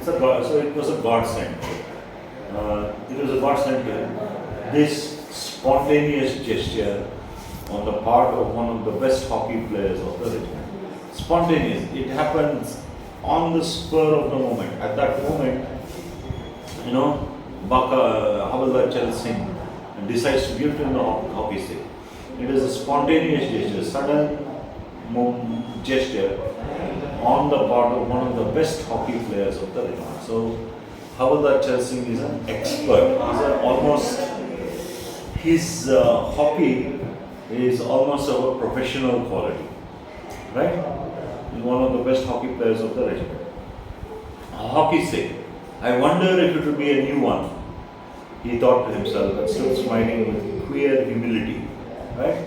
So it was a godsend. It was a godsend to this spontaneous gesture on the part of one of the best hockey players of the regiment. Spontaneous. It happens on the spur of the moment. At that moment, Baka Havildar Charan Singh decides to give him the hockey stick. It is a spontaneous gesture, sudden gesture on the part of one of the best hockey players of the regiment. So Havildar Charan Singh is an expert. His hockey is almost of a professional quality, right? He's one of the best hockey players of the regiment. A hockey stick. I wonder if it will be a new one. He thought to himself and still smiling with queer humility, right?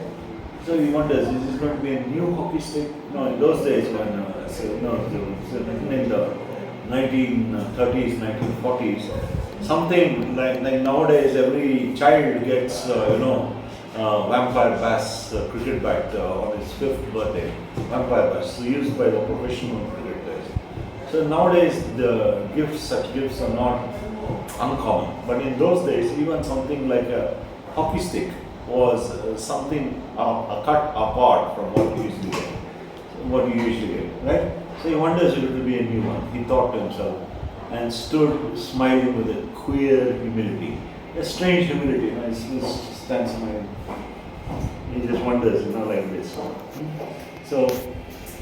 So he wonders, is this going to be a new hockey stick? No, in those days when, in the 1930s, 1940s, something like nowadays every child gets, vampire bass cricket bat on his 5th birthday. Vampire bass, used by the professional cricket players. So nowadays such gifts are not uncommon. But in those days, even something like a hockey stick was something a cut apart from what you usually get, right? So he wonders if it will be a new one. He thought to himself and stood smiling with a queer humility, a strange humility. He stands smiling. He just wonders, like this. So,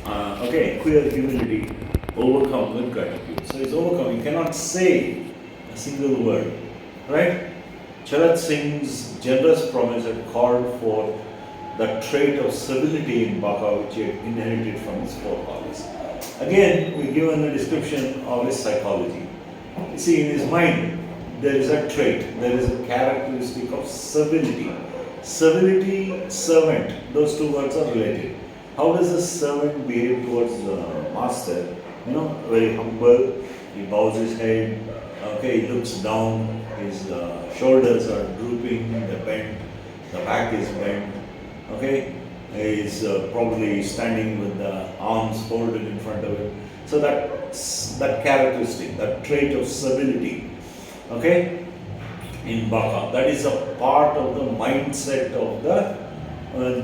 queer humility, overcome with gratitude. So he's overcome. He cannot say a single word, right? Charan Singh's generous promise had called for the trait of civility in Baka, which he had inherited from his forefathers. Again, we're given a description of his psychology. You see, in his mind, there is a trait, there is a characteristic of civility. Civility, servant, those two words are related. How does a servant behave towards the master? Very humble, he bows his head, he looks down, his shoulders are drooping, they're bent, the back is bent, he's probably standing with the arms folded in front of him. So that characteristic, that trait of civility, in Baka, that is a part of the mindset of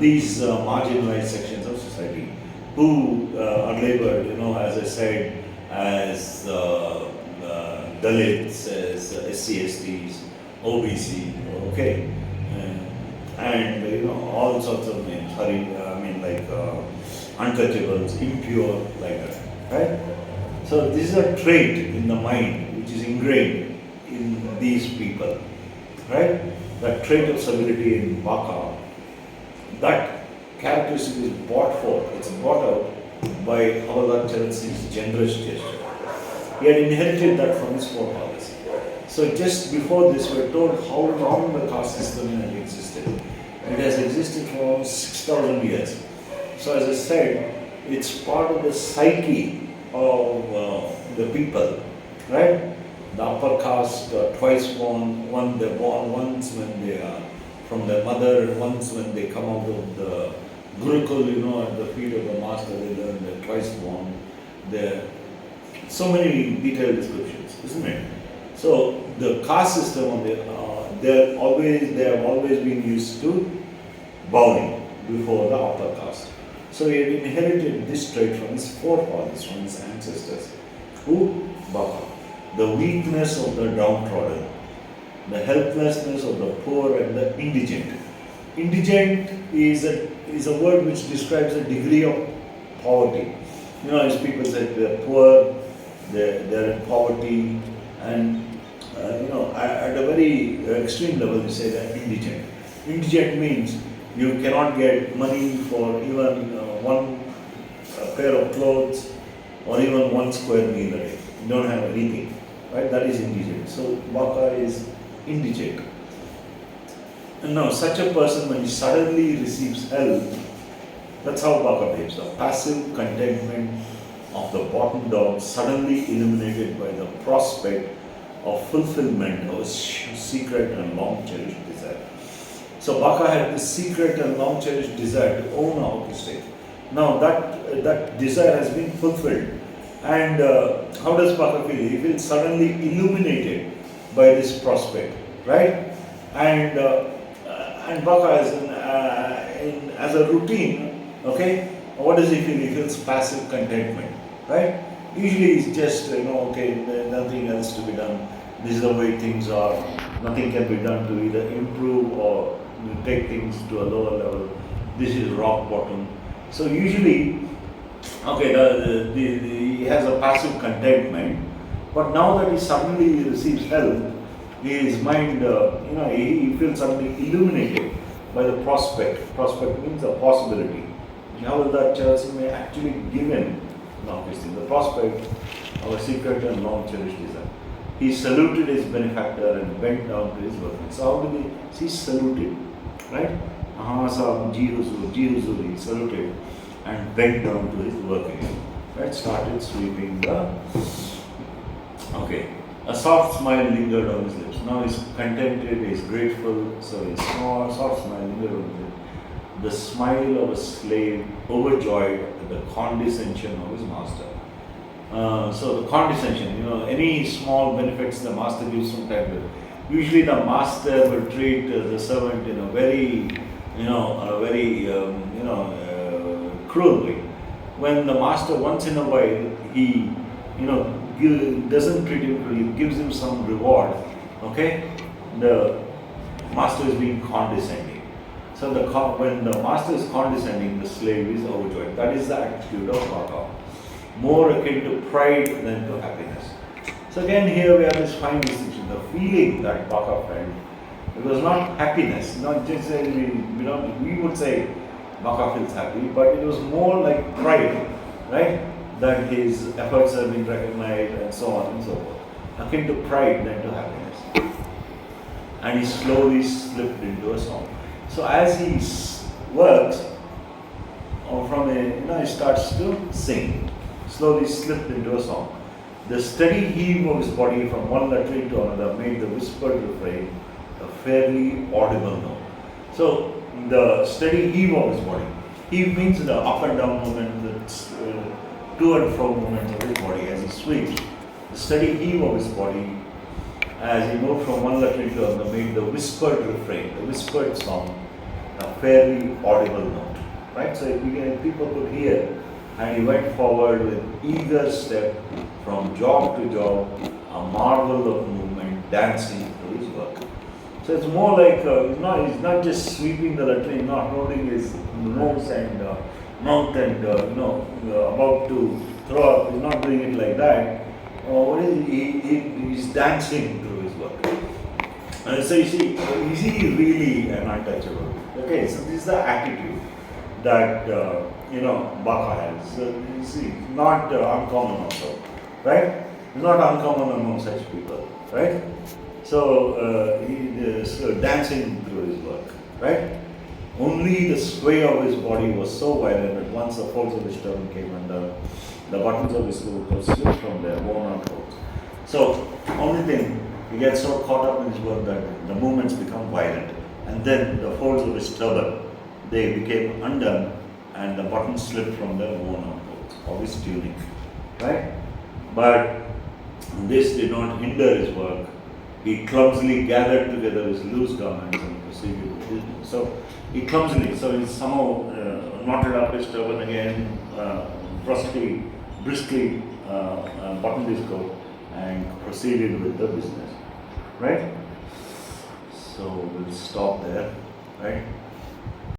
these marginalized sections of society who are labeled, as I said, as Dalits, as SC/STs, OBC, and all sorts of names, untouchables, impure, like that, right? So this is a trait in the mind which is ingrained in these people, right? That trait of civility in Baka, that characteristic is brought out by Havildar Charan Singh's generous gesture. He had inherited that from his forefathers. So just before this, we are told how long the caste system had existed. It has existed for almost 6,000 years. So as I said, it's part of the psyche of the people, right? The upper caste are twice born. They're born once when they are from their mother, and once when they come out of the Gurukul, at the feet of the master, they learn they're twice born. There are so many detailed descriptions, isn't it? So the caste system, they have always been used to bowing before the upper caste. So he had inherited this trait from his forefathers, from his ancestors. Who? Baka. The weakness of the downtrodden, the helplessness of the poor and the indigent. Indigent is a word which describes a degree of poverty. As people say, they're poor, they're in poverty, and at a very extreme level, you say they're indigent. Indigent means you cannot get money for even one pair of clothes or even one square meal a day. You don't have anything, right? That is indigent. So Baka is indigent. And now, such a person, when he suddenly receives help, that's how Baka behaves. A passive contentment of the bottom dog, suddenly illuminated by the prospect of fulfillment of his secret and long-cherished desire. So Baka had this secret and long-cherished desire to own a hockey stick. Now that desire has been fulfilled. And how does Baka feel? He feels suddenly illuminated by this prospect, right? And Baka as a routine, okay, what does he feel? He feels passive contentment, right? Usually it's just, okay, nothing else to be done. This is the way things are. Nothing can be done to either improve or take things to a lower level. This is rock bottom. So usually, okay, he has a passive contentment, but now that he suddenly receives help, his mind, he feels suddenly illuminated by the prospect. Prospect means a possibility. How will that church may actually give him now Christian, the prospect of a secret and long cherished desire. He saluted his benefactor and bent down to his workmen. So how did he saluted, right? He saluted and bent down to his work again. Right? Started sweeping the. Okay. A soft smile lingered on his lips. Now he's contented, he's grateful, so his soft smile lingered on his lips. The smile of a slave overjoyed at the condescension of his master. So the condescension, any small benefits the master gives from time to time. Usually the master will treat the servant in a very, cruel way. When the master once in a while, he, doesn't treat him cruelly, gives him some reward, okay? The master is being condescending. So when the master is condescending, the slave is overjoyed. That is the attitude of Baka. More akin to pride than to happiness. So again here we have this fine distinction. The feeling that Baka felt, it was not happiness, not just we would say Baka feels happy, but it was more like pride, right? That his efforts have been recognized and so on and so forth. Akin to pride than to happiness. And he slowly slipped into a song. So as he works, he starts to sing. Slowly slipped into a song. The steady heave of his body from one latrine to another made the whispered refrain a fairly audible note. So the steady heave of his body. Heave means the up and down movement, the to and fro movement of his body as he sweeps. The steady heave of his body as he moved from one latrine to another made the whispered refrain, the whispered song, a fairly audible note. Right? So people could hear, and he went forward with eager step from job to job, a marvel of movement, dancing through his work. So it's more like he's not just sweeping the latrine, not holding his nose and mouth and about to throw up. He's not doing it like that. He's dancing through his work. So you see, is he really an untouchable? Okay, so this is the attitude that Baka has. So you see, not uncommon also, right? It's not uncommon among such people, right? So he is dancing through his work, right? Only the sway of his body was so violent that once the folds of his turban came undone, the buttons of his coat slipped from their worn out clothes. So, only thing, he gets so caught up in his work that the movements become violent. And then the folds of his turban, they became undone and the buttons slipped from their worn out clothes, of his tunic. Right? But this did not hinder his work. He clumsily gathered together his loose garments and proceeded with his business. So he somehow knotted up his turban again, briskly buttoned his coat and proceeded with the business. Right? So we'll stop there. Right?